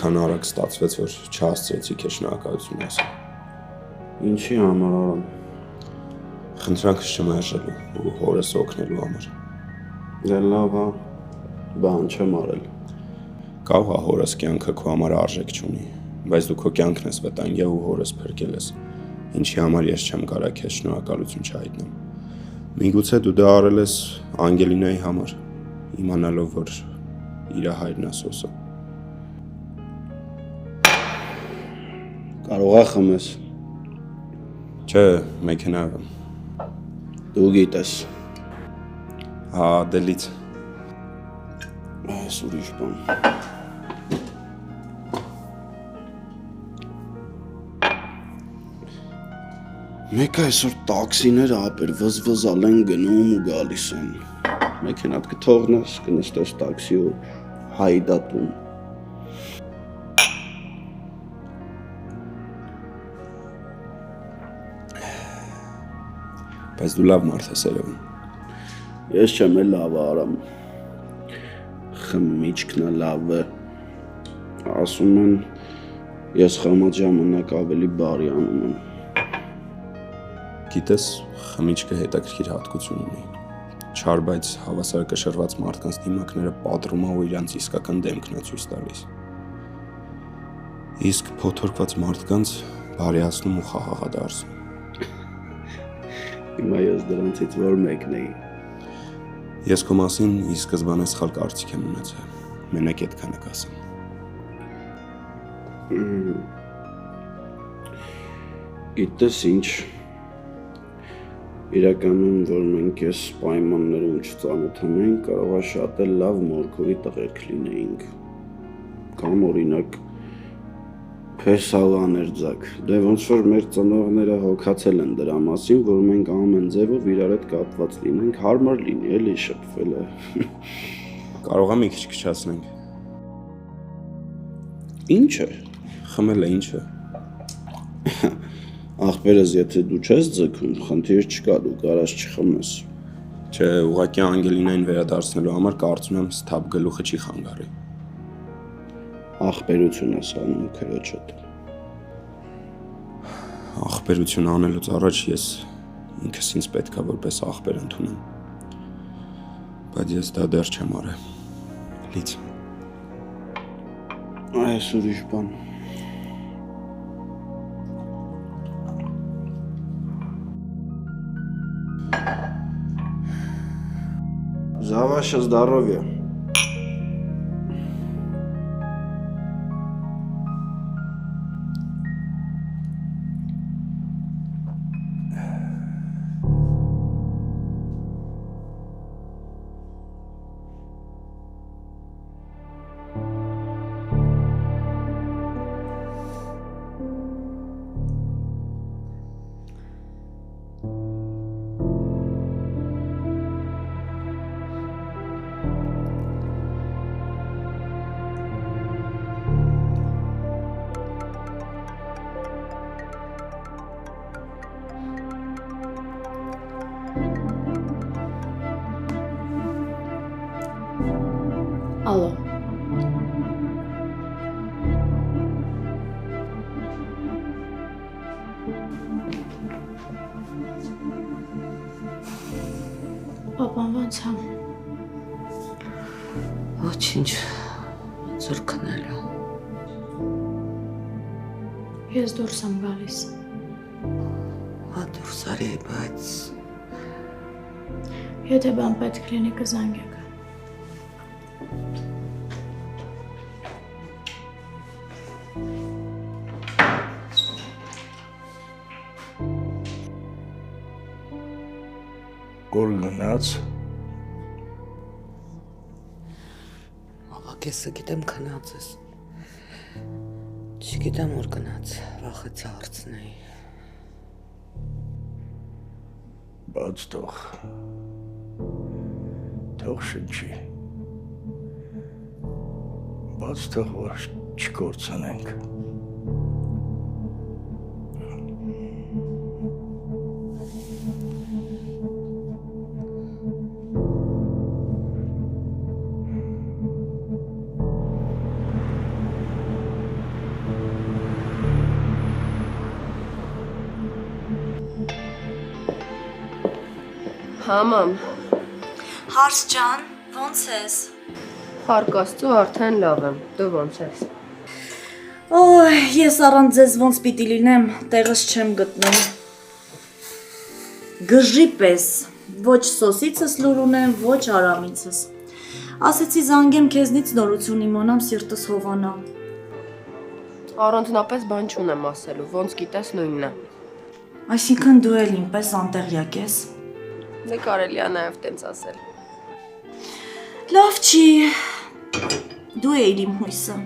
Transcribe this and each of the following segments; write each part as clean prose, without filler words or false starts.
Այդքան արագ ստացվեց, որ չհասցրեցի քեզ շնորհակալություն ասել։ Ինչի համար Արամ։ Խնդրանքս չմերժելու ու հորս օգնելու համար։ Դե լավ, հա, բան չեմ արել։ Կարող է հորս կյանքը քո համար արժեք չունի, բայց դու քո կյանքն ես վտանգել ու հորս փրկել ես, ինչի համար ես չեմ կարող քեզ շնորհակալություն չհայտնեմ։ Միգուցե դու դա արել ես Անգելինայի համար, իմանալով, որ իր հայրն է Սոսը։ Կարող է խմես։ Չէ, մեքենայով եմ։ Դու գիտես։ Հա, դելից։ Այս ուրիշ բան։ Մեկ այսօր տաքսիները ապեր վզվզալ են գնում ու գալիս են։ Մեքենատ կթողնես, կնստես տաքսի ու հայդատում։ Բայց դու լավ մարդ ես երևում։ Ես չեմ էլ լավ Արամ։ Խմիչքն է լավ է։ Ասում են, ես խմած ժամանակ ավելի բարի անում եմ։ Գիտես, խմիչքը հետաքրքիր հատկություն ունի։ Չար, բայց հավասարակշռված մարդկանց դիմակները պատռում է ու իրանց իսկական դեմքն է ցույց տալիս։ Իսկ փոթորկված մարդկանց բարիացնում ու խաղաղադարձում։ Հիմա ես դրանցից որ մեկն էի։ Ես քո մասին ի սկզբանե սխալ կարծիք եմ ունեցել։ Մենակ այդքանը կասեմ։ Գիտես ինչ։ Իրականում, որ մենք այս պայմաններում չծանոթանենք, կարող է շատ էլ լավ մորքորի տղերք լինեինք։ Կամ օրինակ Փեսալ աներձակ։ Դե ոնց որ մեր ծնողները հոգացել են դրա մասին, որ մենք ամեն ձևով իրար հետ կապված լինենք, հարմար լինի, էլի շփվել է։ Կարող է մի քիչ քչացնենք։ Ինչ է։ Խմելը ինչ է։ Ախպերս, եթե դու չես ձգում, խնդիր չկա, դու կարաս չխմես։ Չէ, ուղղակի Անգելինային վերադարձնելու համար կարծում եմ սթափ գլուխը չի խանգարի։ Ախպերություն ես անում քրոջդ։ Ախպերություն անելուց առաջ ես ինքս ինձ պետք է որպես ախպեր ընդունեմ։ Բայց ես դա դեռ չեմ արել։ Լից։ Այս ուրիշ բան։ За ваше здоровье. Ալո։ Պապան ոնց է։ Ոչինչ, ոնց որ քնել է։ Ես դուրս եմ գալիս։ Հա դուրս արի, բայց Եթե բան պետք լինի կզանգեք։ Որ գնաց, աղա կեսը գիտեմ քնած ես։ Չգիտեմ որ գնաց, վախեցա հարցնեի։ բաց թող շնչի, բաց թող որ չկործանենք։ Համամ, Հարս ջան, ոնց ես։ Փառք Աստծո արդեն լավ եմ, դու ոնց ես։ Օй, ես առանց ձեզ ոնց պիտի լինեմ, տեղս չեմ գտնում։ Գժի պես, ոչ սոսիցս լուր ունեմ, ոչ արամիցս։ Ասեցի զանգեմ քեզնից նորություն իմանամ, սիրտս հովանա։ Առանձնապես բան չունեմ ասելու, ոնց գիտես նույնն է։ Այսինքն դու էլ ինպես անտեղյակ ես։ Դե կարելի է նաև տենց ասել։ Լավ չի։ Դու էիր իմ հույսը։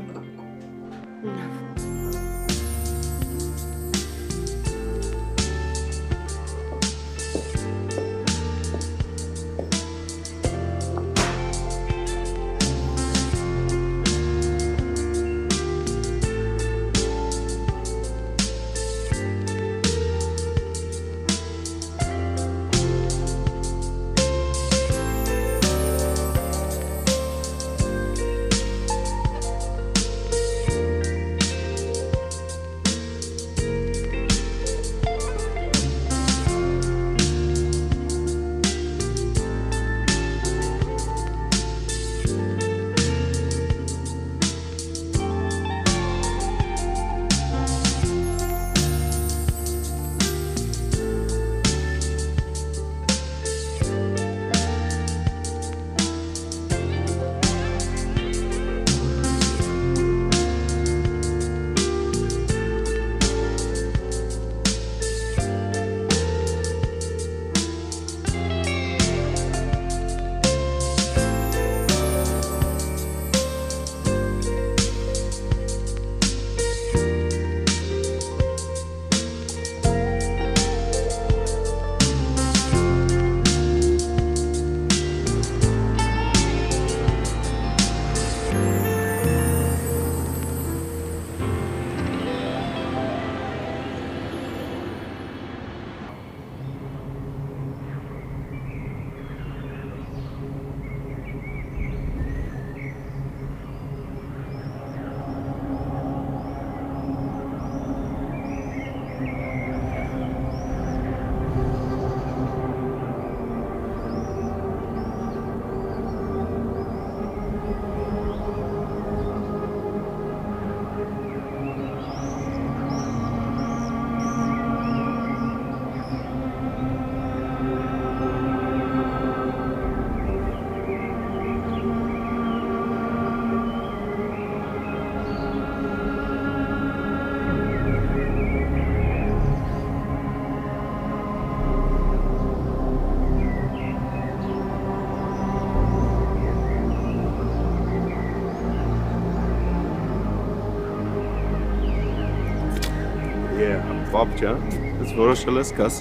Պապ ջան, ես որոշել ես գաս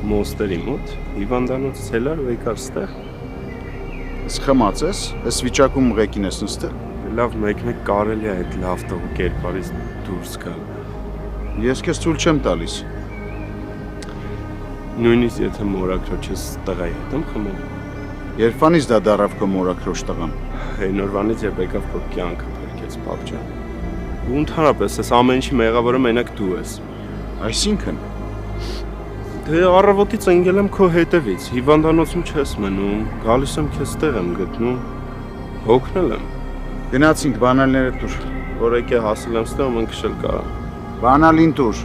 Մոստերի մոտ, հիվանդանոց ցելար ու եկար ստեղ։ Ես խմած ես, այս վիճակում ղեկին ես նստել։ Լավ, մեկ կարելի է այդ լավ տղու կերպարից դուրս գալ։ Ես քեզ ցույց չեմ տալիս։ Նույնիսկ եթե մորակրոջս տղայի հետ եմ խմել։ Երբանից դա դարավ քո մորակրոջ տղան։ Այն օրվանից երբ եկավ քո կյանքը փրկեց, պապ ջան։ Ու ընդհանրապես այս ամեն ինչի մեղավորը մենակ դու ես։ Այսինքն Դե առավոտից ընկել եմ քո հետևից, հիվանդանոցում չես մնում, գալիս եմ քեզ տեղ եմ գտնում, հոգնել եմ։ գնացինք բանալները տուր։ Որ եկե հասել եմ ստեղ, մենք քշել կարա։ Բանալին տուր։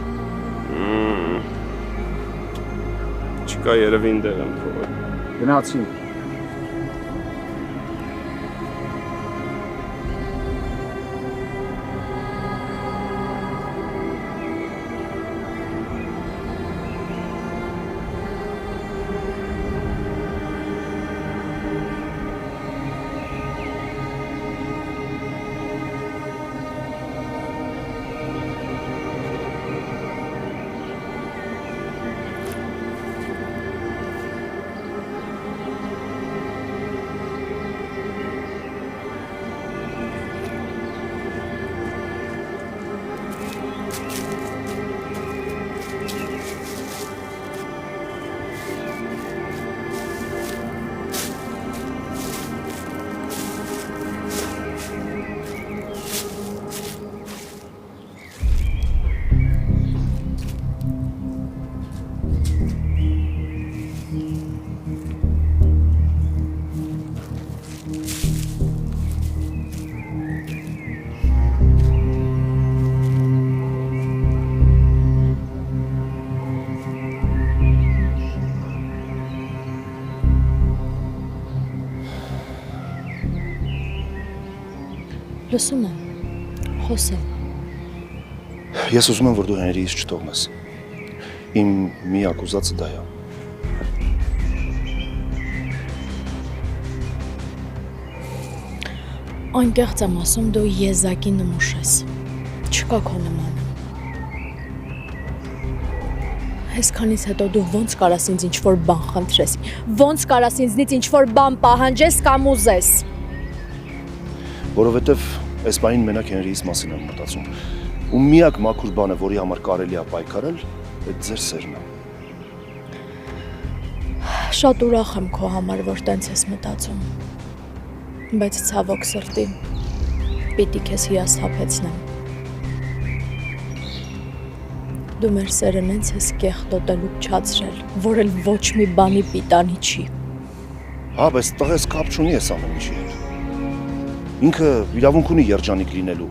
Չկա երևի ինտեղ եմ թողել։ Գնացինք։ Լսում եմ, խոսեմ։ Ես ուզում եմ, որ դու Հենրիից չթողնես։ Իմ միակ ուզածը դա է։ Անկեղծ եմ ասում, դու եզակի նմուշ ես։ Չկա քո նմանը։ Այսքանից հետո դու ոնց կարաս ինձ ինչ-որ բան խնդրես, ոնց կարաս ինձնից ինչ-որ բան պահանջես կամ ուզես։ Որովհետև այս բանին մենակ Հենրիից մասին եմ մտածում։ Ու միակ մաքուր բանը, որի համար կարելի է պայքարել, այդ ձեր սերն է։ Շատ ուրախ եմ քո համար, որ տենց ես մտածում։ Բայց ցավոք սրտի, պիտի քեզ հիասթափեցնեմ։ Դու մեր սերը նենց ես կեղտոտել ու չացրել, որ էլ ոչ մի բանի պիտանի չի։ Հա, բայց տղես կապ չունի այս ամեն ինչի հետ։ Ինքը իրավունք ունի երջանիկ լինելու։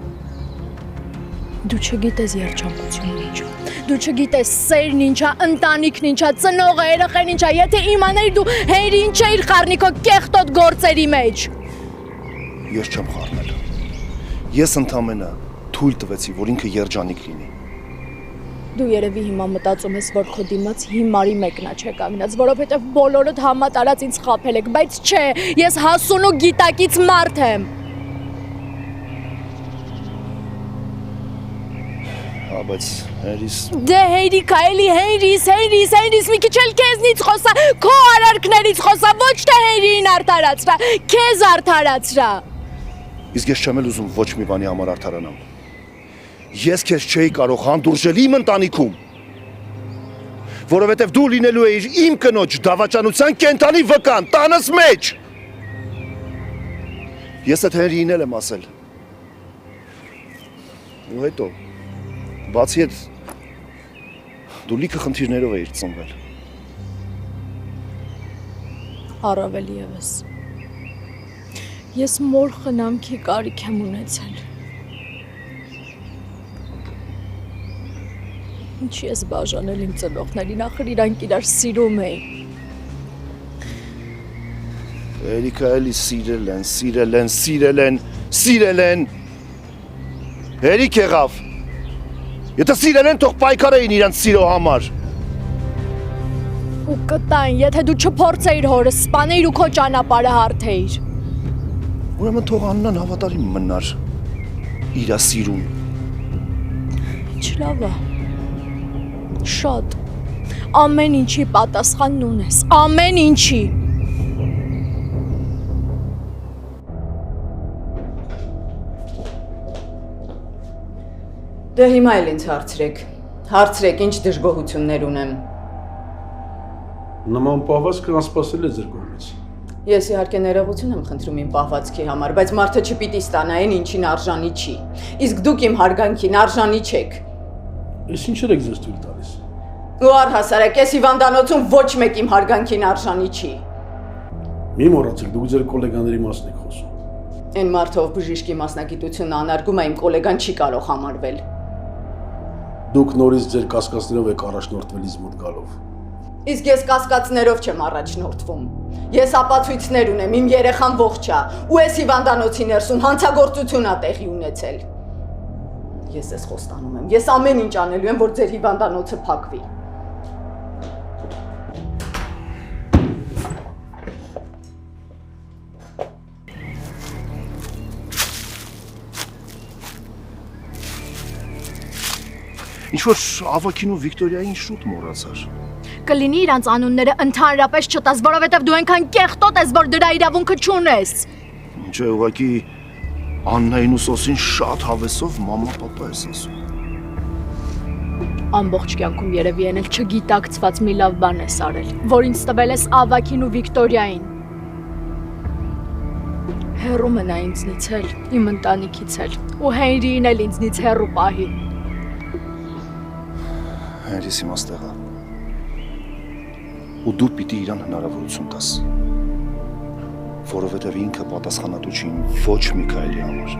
Դու չգիտես երջանկությունն ինչ է։ Դու չգիտես սերն ինչ է, ընտանիքն ինչ է, ծնողը, երեխան ինչ է, եթե իմանայի դու հերի ինչ էիր խառնի քո կեղտոտ գործերի մեջ։ Ես չեմ խառնել։ Ես ընդամենը թույլ տվեցի, որ ինքը երջանիկ լինի։ Դու երևի հիմա մտածում ես, որ քո դիմաց հիմարի մեկն է չէ կանգնած, որովհետև բոլորդ համատարած ինձ խաբել եք, բայց չէ, ես հասուն ու գիտակից մարդ եմ։ Հա, բայց Հենրիս Դե Հերիկա, էլի Հենրիս, մի քիչ էլ քեզնից խոսա, քո արարքներից խոսա, ոչ թե Հերին արդարացրա, քեզ արդարացրա։ Իսկ ես չեմ էլ ուզում ոչ մի բանի համար արդարանամ։ Ես քեզ չէի կարող հանդուրժել իմ ընտանիքում, որովհետև դու լինելու էիր իմ կնոջ դավաճանության կենթանի վկան, տանս մեջ։ Ես այդ Հենրիին էլ եմ ասել։ Ու հետո բացի այդ դու լիքը խնդիրներով էիր ծնվել։ Առավել ևս։ Ես մոր խնամքի կարիք եմ ունեցել։ Ինչի ես բաժանել իմ ծնողներին, ախր իրանք իրար սիրում էին։ Էրիկա էլի սիրել են։ Հերիք եղավ։ Եթե սիրել են, թող պայքարեին իրանց սիրո համար։ Ու կտային, եթե դու չփորձեիր հորս, սպանեիր ու քո ճանապարհը հարթեիր։ Ուրեմն թող Աննան հավատարիմ մնար իրա սիրուն։ Ինչ լավ է։ Շատ։ Ամեն ինչի պատասխանն ունես, ամեն ինչի։ Դե հիմա էլ ինձ հարցրեք, ինչ դժգոհություններ ունեմ։ Նման պահվածքը անսպասել է ձեր կողմից։ Ես իհարկե ներողություն եմ խնդրում իմ պահվածքի համար, բայց մարդը չպիտի ստանա այն, ինչին արժանի չի։ Իսկ դուք իմ հարգանքին արժանի չեք։ Ես ինչեր եք ձեզ թույլ տալիս։ Ու առհասարակ ես հիվանդանոցում ոչ մեկ իմ հարգանքին արժանի չի։ Մի մոռացեք, դուք ձեր գոլեգաների մասն եք խոսում։ Այն մարդով բժիշկի մասնագիտությունը անարգում է, իմ գոլեգան չի կարող համարվել։ Դուք նորից ձեր կասկածներով եք առաջնորդվել ինձ մոտ գալով։ Իսկ ես կասկածներով չեմ առաջնորդվում։ Ես ապացույցներ ունեմ, իմ երեխան ողջ է, ու ես հիվանդանոցի ներսում հանցագործություն ա տեղի ունեցել։ Ես ես խոստանում եմ, ես ամեն ինչ անելու եմ, որ ձեր հիվանդանոցը փակվի։ Ինչ-որ Ավագին ու Վիկտորիային շուտ մոռացար։ Կլինի իրանց անունները ընդհանրապես չտաս, որովհետև դու այնքան կեղտոտ ես, որ դրա իրավունքը չունես։ Չէ, ուղղակի Աննային ու Սոսին շատ հավեսով մամա-պապա ես ասում։ Ամբողջ կյանքում երևի են էլ չգիտակցված մի լավ բան ես արել, որ ինձ տվել ես Ավագին ու Վիկտորիային։ Հեռու մնա ինձնից էլ, իմ ընտանիքից էլ, ու Հենրիին էլ ինձնից հեռու պահի։ Հենրիս իմաստեղա։ Ու դու պիտի իրան հնարավորություն տաս, որովհետև ինքը պատասխանատու չի ոչ Միքայելի համար։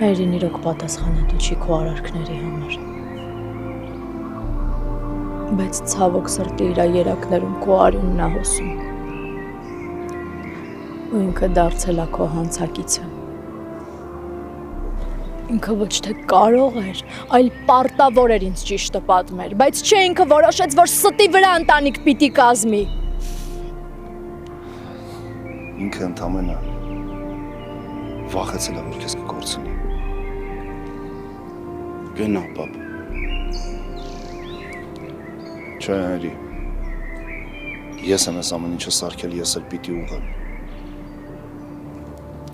Հայրին իրոք պատասխանատու չի քո արարքների համար։ Բայց ցավոք սրտի իր երակներում քո արյունն է հոսում։ Ու ինքը դարձել է քո հանցակիցը։ Ինքը ոչ թե կարող էր, այլ պարտավոր էր ինձ ճիշտը պատմել, բայց չէ ինքը որոշեց, որ ստի վրա ընտանիք պիտի կազմի։ Ինքը ընդամենը վախեցել է, որ քեզ կկորցնի։ Գնա, պապ։ Չէ, հայրի։ Ես եմ այս ամեն ինչը սարքել, ես էլ պիտի ուղղեմ։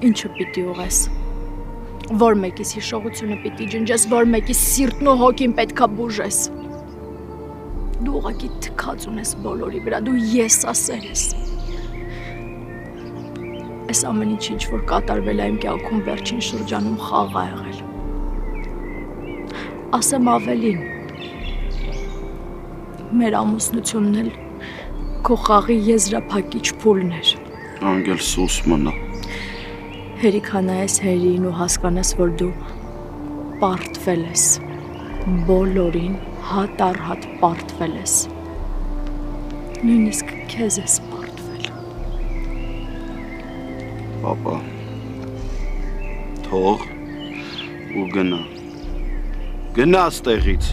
Ինչը պիտի ուղես։ Որ մեկիս հիշողությունը պիտի ջնջես, որ մեկիս սիրտն ու հոգին պետքա բուժես։ Դու ուղղակի թքած ունես բոլորի վրա, դու ես ասել ես։ Այս ամեն ինչ որ կատարվել է իմ կյանքում վերջին շրջանում խաղ ա եղել։ Ասեմ ավելին։ Մեր ամուսնությունն էլ քո խաղի եզրափակիչ փուլն էր։ Անգել սուս մնա։ Հերիք հանայես հերին ու հասկանես, որ դու պարտվել ես, բոլորին հատ առ հատ պարտվել ես, նույնիսկ քեզ ես պարտվել։ Պապա, թող ու գնա, գնա ստեղից։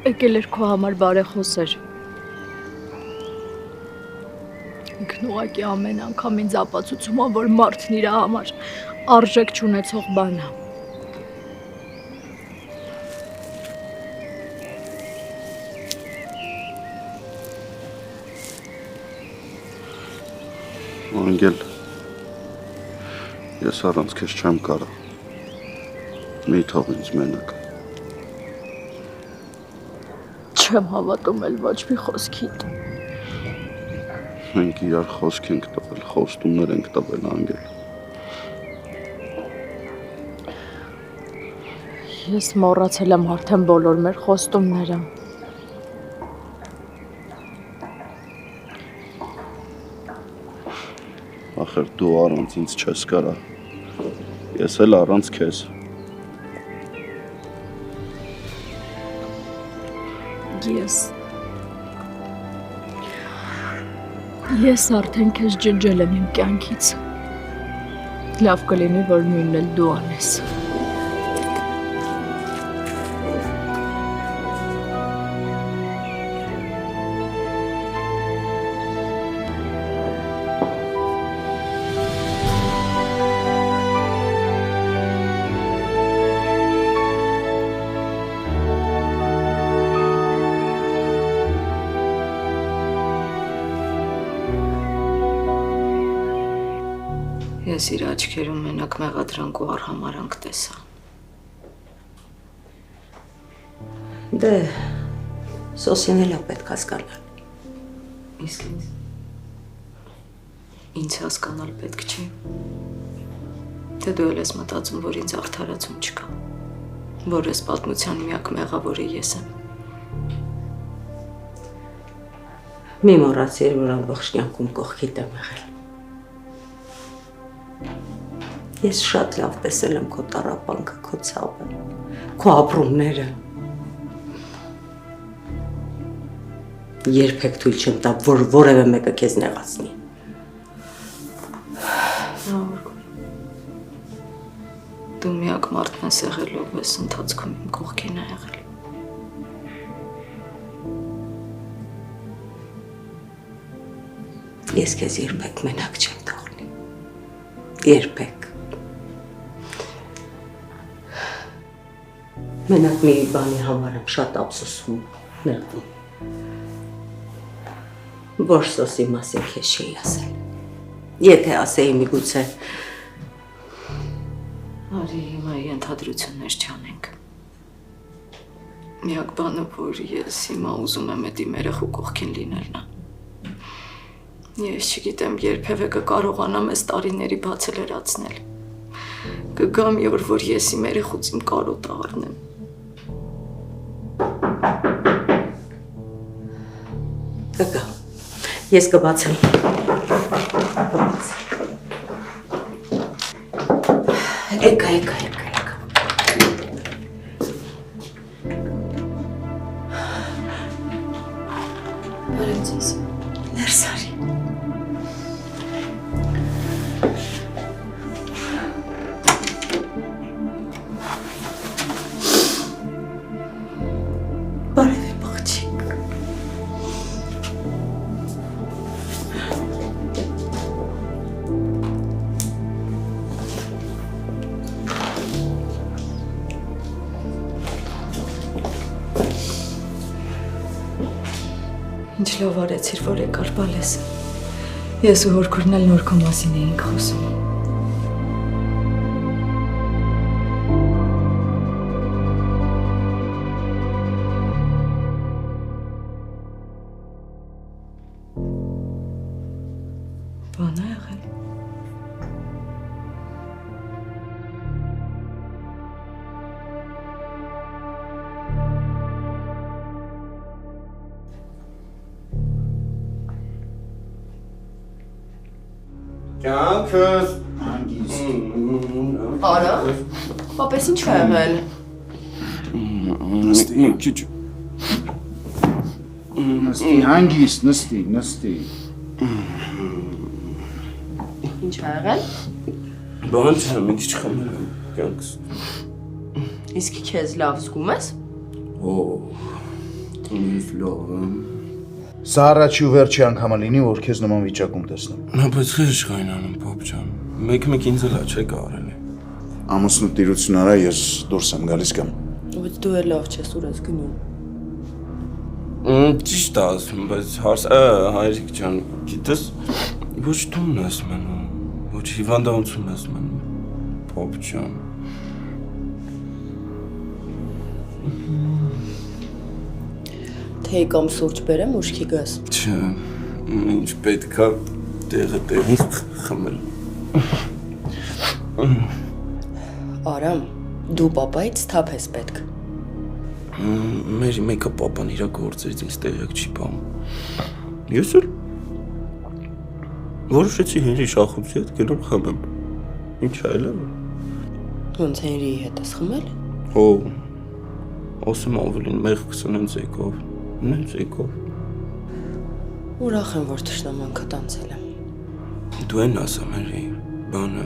Եկել էր քո համար բարեխոսեր։ Ինքն ուղղակի ամեն անգամ ինձ ապացուցում է, որ մարդն իր համար արժեք չունեցող բան է։ Անգել, ես առանց քեզ չեմ կարա։ Մի թող ինձ մենակ։ Չեմ հավատում էլ ոչ մի խոսքիդ։ Մենք իրար խոսք ենք տվել, խոստումներ ենք տվել, Անգել։ Ես մոռացել եմ արդեն բոլոր մեր խոստումները։ Ախր դու առանց ինձ չես կարա։ Ես էլ առանց քեզ։ Ես արդեն քեզ ջնջել եմ իմ կյանքից։ Լավ կլինի, որ նույնն էլ դու անես։ Ես իր աչքերում մենակ մեղադրանք ու արհամարանք տեսա։ Դե, Սոսին էլ է պետք հասկանալ։ Իսկ ինձ հասկանալ պետք չի։ Թե դու էլ ես մտածում, որ ինձ արդարացում չկա, որ ես պատմության միակ մեղավորը ես եմ։ Մի մոռացիր, որ ամբողջ կյանքում կողքիդ եմ եղել։ Ես շատ լավ տեսել եմ քո տառապանքը, քո ցավը, քո ապրումները։ Երբեք թույլ չեմ տա, որ որևէ մեկը քեզ նեղացնի։ Դու միակ մարդն ես եղել, ով ես ընթացքում իմ կողքին է եղել։ Ես քեզ երբեք մենակ չեմ թողնի։ Երբեք։ Մենակ մի բանի համար եմ շատ ափսոսում, նեղվում, որ Սոսի մասին քեզ չի ասել։ Եթե ասեի միգուցե, արի հիմա ենթադրություններ չանենք։ Միակ բանը, որ ես հիմա ուզում եմ էդ իմ երեխու կողքին լինելն է։ Ես չգիտեմ, երբևէ կկարողանամ այս տարիների բացը լրացնել։ Կգա մի օր, որ ես իմ երեխուց իմ կարոտը առնեմ։ Կգա։ Ես կբացեմ։ Եկա։ Բարև ձեզ։ Ներս արի։ Բարև իմ աղջիկ։ Ինչ լավ արեցիր, որ եկար բալես։ Ես ու հորքուրն էլ նոր քո մասին էինք խոսում։ Բան ա եղել։ Կյանքս Արա, պապես ինչ ա եղել։ Նստի, քիչ։ Նստի, հանգիստ, նստի։ Ինչ ա եղել։ բան չէ, մի քիչ խմել եմ կյանքս։ Իսկ քեզ լավ զգում ես։ Ինձ լավ եմ։ Սա առաջի ու վերջի անգամը լինի, որ քեզ նման վիճակում տեսնեմ։ Բայց խես շղայնանում, պապ ջան։ Մեկ ինձ էլ աչե կարելի։ Ամուսնու տիրություն արա, ես դուրս եմ գալիս կամ։ Բայց դու էլ լավ չես, ուր ես գնում։ Ճիշտ ասում, բայց հարց, հայրիկ ջան, գիտես, ոչ տունն ես մնում, ոչ հիվանդանոցում ես մնում, պապ ջան։ Թեյ կամ սուրճ բերեմ, ուշքի գաս։ Չէ, ինչ պետք է տեղից խմել։ Արամ, դու պապայից թափ ես պետք։ Մեր մեկը պապան իրա գործերից ինձ տեղյակ չի բանում։ Ես էլ որոշեցի Հենրի շախուցի հետ գնամ խմեմ։ Ինչ այլ է։ Ոնց Հենրիի հետ ես խմել։ Ասում ավելին մեղ 20 եկավ։ Նենց եկավ։ Ուրախ եմ, որ թշնամանքդ անցել եմ։ Դու են ասամ Հենրի, բանը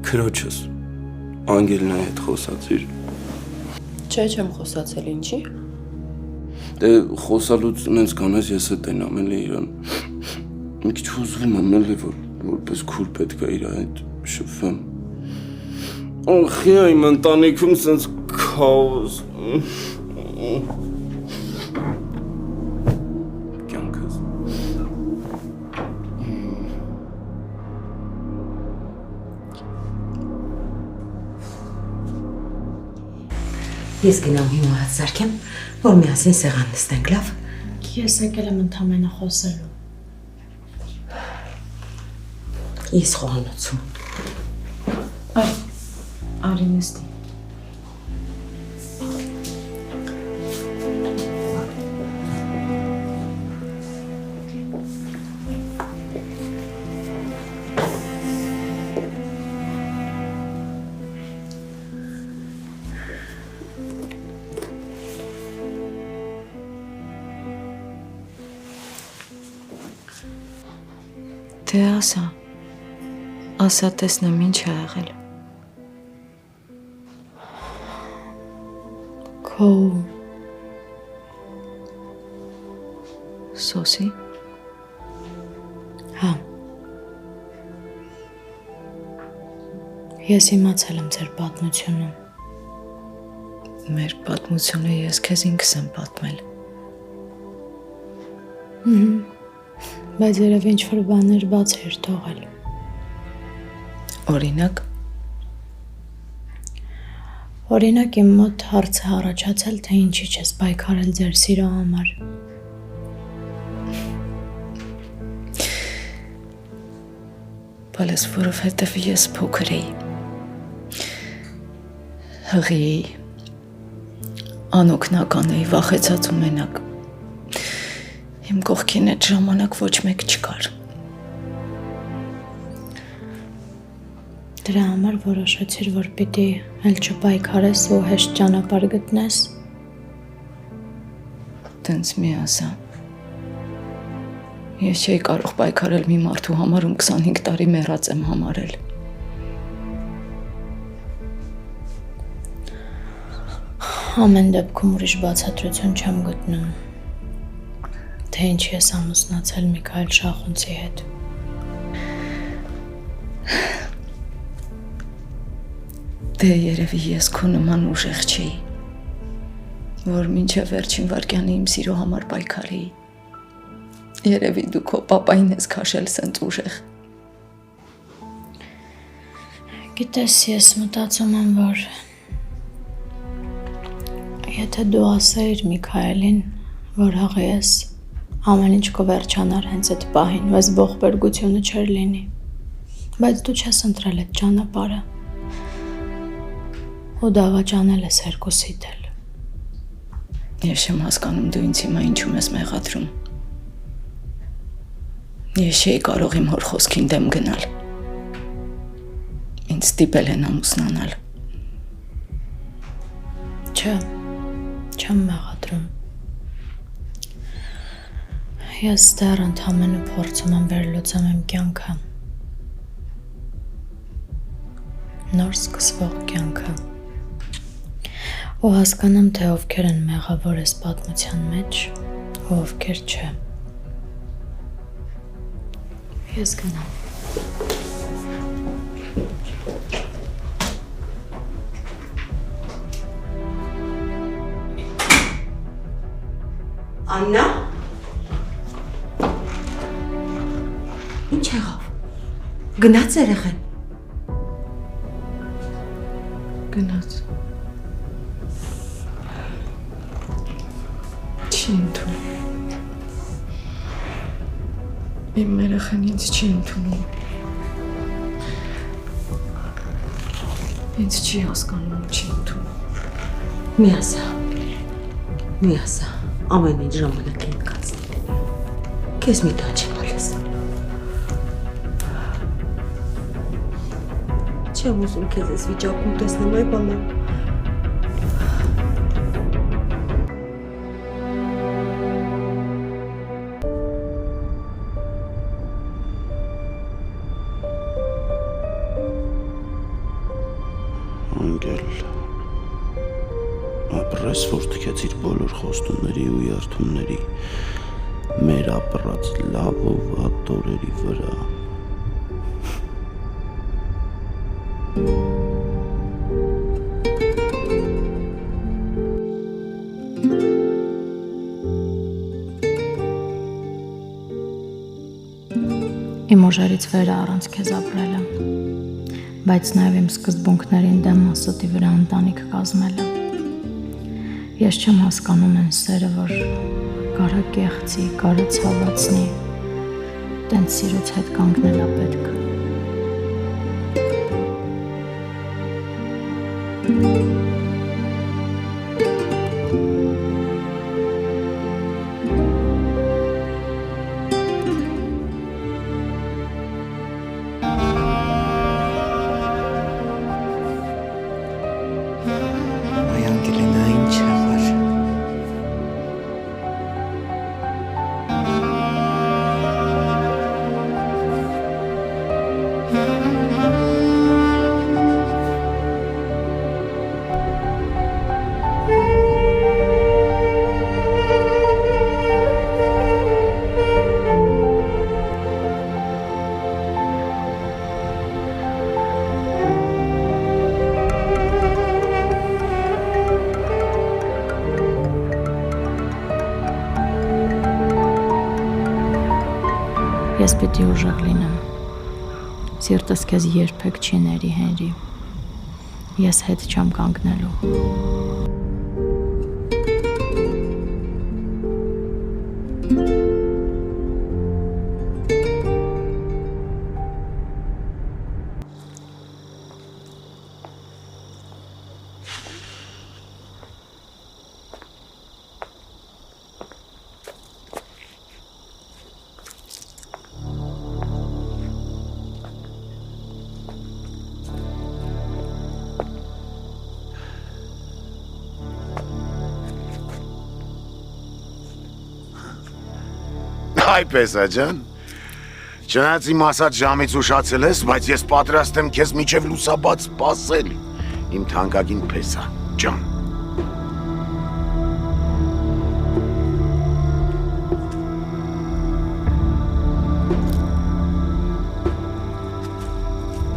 քրոջս Անգելնայի հետ խոսացիր։ Չէ, չեմ խոսացել, ինչի։ Դե խոսալուց նենց կանես ես հետ ենամ էլի իրան։ Մի քիչ հուզվում եմ էլի, որպես քուր պետք է իր հետ շփվեմ։ Ախի իմ ընտանիքում սենց քաոս։ Կյանքս։ Ես գնամ հիմա հատ սարքեմ, որ միասին սեղան նստենք, լավ։ Ես եկել եմ ընդամենը խոսելու։ Ես խոհանոցում։ Արի նստի։ Դե ասա տեսնեմ ինչ ա եղել։ Քո Սոսի։ Հա։ Ես իմացել եմ ձեր պատմությունը։ Մեր պատմությունը ես քեզ ինքս եմ պատմել։ Բայց երևի ինչ-որ բաներ բաց էր թողել։ Օրինակ։ Օրինակ իմ մոտ հարց է առաջացել, թե ինչի չես պայքարել ձեր սիրո համար։ Բայց որովհետև ես փոքր էի։ Հղի էի, անօգնական էի, վախեցած ու մենակ։ Իմ կողքին այդ ժամանակ ոչ մեկ չկար։ Դրա համար որոշեցիր, որ պիտի էլ չպայքարես ու հեշտ ճանապարհ գտնես։ Տենց մի ասա։ Ես չէի կարող պայքարել մի մարդու համար, ում 25 տարի մեռած եմ համարել։ Ամեն դեպքում ուրիշ բացատրություն չեմ գտնում, թե ինչ ես ամուսնացել Միքայել Շախունցի հետ։ Դե երևի ես քո նման ուժեղ չէի, որ մինչև վերջին վարկյանը իմ սիրո համար պայքարեի։ Երևի դու քո պապային ես քաշել սենց ուժեղ։ Գիտես, ես մտածում եմ, որ եթե դու ասեիր Միքայելին, որ հղի ես, ամեն ինչ կվերջանար հենց այդ պահին, բայց ողբերգությունը չէր լինի։ Բայց դու չես ընտրել այդ ճանապարհը։ Ու դավաճանել ես երկուսիդ էլ։ Ես չեմ հասկանում դու ինձ հիմա ինչու ես մեղադրում։ Ես չէի կարող իմ հոր խոսքին դեմ գնալ։ Ինձ ստիպել են ամուսնանալ։ Չէ, չեմ մեղադրում։ Ես դեռ ընդամենը փորձում եմ վերլուծեմ իմ կյանքը։ Նոր սկսվող կյանքը։ Ու հասկանամ, թե ովքեր են մեղավոր այս պատմության մեջ, ու ովքեր չէ։ Ես գնամ։ Աննա։ Ինչ եղավ։ Գնաց երեխեն։ Գնաց։ Չի ընդունում։ Իմ երեխան ինձ չի ընդունում։ Ինձ չի հասկանում, չի ընդունում։ Մի ասա։ Մի ասա։ Ամեն ինչ ժամանակ է ընկածն։ Քեզ մի տան չի գալիս։ Չեմ ուզում քեզ այս վիճակում տեսնեմ, այ բալա։ Անգել, ապրես, որ թքեցիր բոլոր խոստումների ու երդումների, մեր ապրած լավ ու վատ օրերի վրա։ Իմ ուժերից վերը առանց քեզ ապրել եմ, բայց նաև իմ սկզբունքներին դեմ ասոտի վրա ընտանիք կազմել եմ։ Ես չեմ հասկանում այն սերը, որ կարա կեղծի, կարա ցավացնի, տենց սիրուց հետ կանգնելա պետք։ Ես պիտի ուժեղ լինեմ, սիրտս քեզ երբեք չի ների, Հենրի, ես հետ չեմ կանգնելու։ Հայ Պեսա ջան։ Չնայած իմ ասած ժամից ուշացել ես, բայց ես պատրաստ եմ քեզ միջև լուսաբաց սպասել։ Իմ թանկագին Պեսա ջան։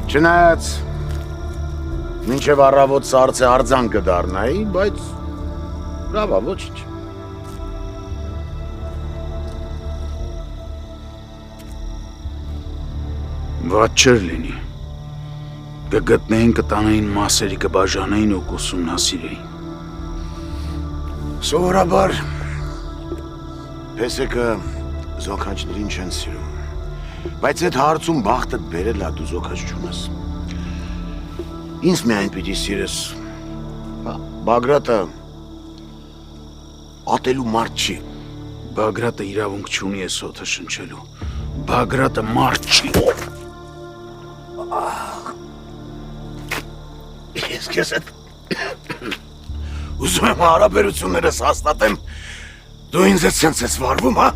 Չնայած մինչև առավոտ սարսե արձան կդառնայի, բայց լավ է, ոչինչ։ Վատ չէր լինի։ Կգտնեին, կտանեին մասերի, կբաժանեին ու կուսումնասիրեին։ Սովորաբար Պեսեկը զոքաչներին չեն սիրում։ Բայց այդ հարցում բախտդ բերել է դու զոքաչ չունես։ Ինձ միայն պիտի սիրես։ Բագրատը ատելու մարդ չի։ Բագրատը իրավունք չունի այս օդը շնչելու։ Բագրատը մարդ չի։ Ես քեզ հետ ուզում եմ հարաբերություններս հաստատեմ, դու ինձ հետ սենց ես վարվում, հա?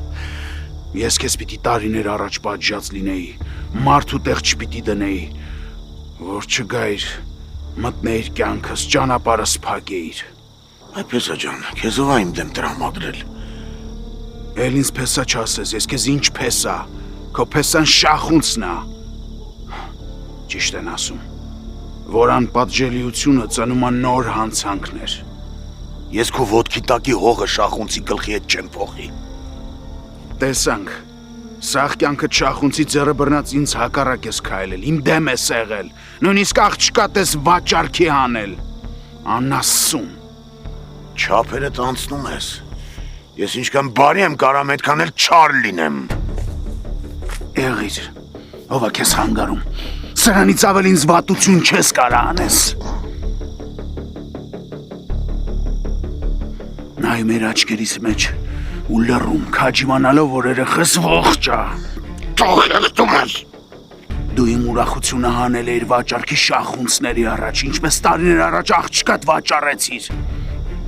Ես քեզ պիտի տարիներ առաջ պատժած լինեի, մարդու տեղ չպիտի դնեի, որ չգայր, մտնեիր կյանքս, ճանապարհս փակեիր։ Այ Պեսա ջան, քեզ ով է իմ դեմ տրամադրել։ Էլ ինձ Պեսա չասես, ես քեզ ինչ Պեսա, քո Պեսան շախունցն է։ Ճիշտ են ասում, որ անպատժելիությունը ծնում է նոր հանցանքներ։ Ես քո ոտքի տակի հողը շախունցի գլխի հետ չեմ փոխի։ Տեսանք, սաղ կյանքը շախունցի ձեռը բռնած ինձ հակառակ ես քայլել, իմ դեմ ես եղել, նույնիսկ աղջկատ ես վաճառքի հանել, անասուն։ Չափերդ անցնում ես, ես ինչքան բարի եմ կարամ այդքան էլ չար լինեմ։ Եղիր, ով է քեզ խանգարում, սրանից ավել ինձ վատություն չես կարա անես։ Նայում էր աչքերիս մեջ, ու լռում, քաջիմանալով, որ երեխս ողջ է։ Թող եղտում ես։ Դու իմ ուրախությունը հանել էիր վաճառքի շախունցների առաջ, ինչպես տարիներ առաջ աղջկատ վաճառեցիր։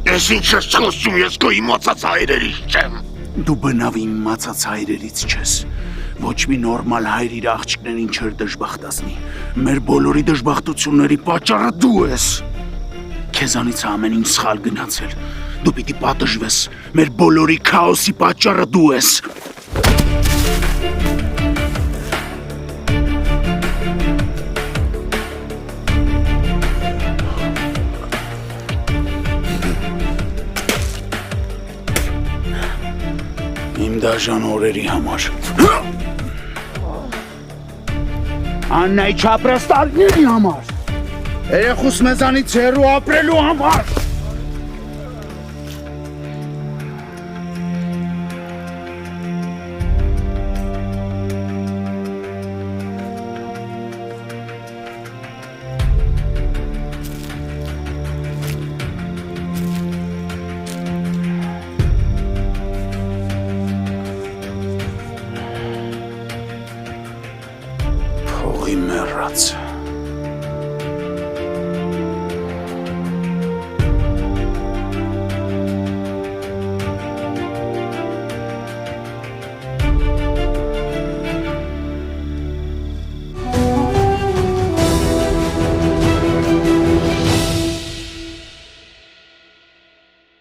Ես ինչ ես խոսում, ես քո իմացած հայրերից չեմ։ Դու բնավ իմացած հայրերից չես։ Ոչ մի նորմալ հայր իր աղջիկներին չէր դժբախտացնի։ Մեր բոլորի դժբախտությունների պատճառը դու ես։ Քեզանից ամեն ինչ սխալ գնացել։ Դու պիտի պատժվես, մեր բոլորի քաոսի պատճառը դու ես։ Իմ դաժան օրերի համար։ Աննայի չապրաստալների համար։ Երեխուս մեզանից հեռու ապրելու համար։ Փողի մեռած։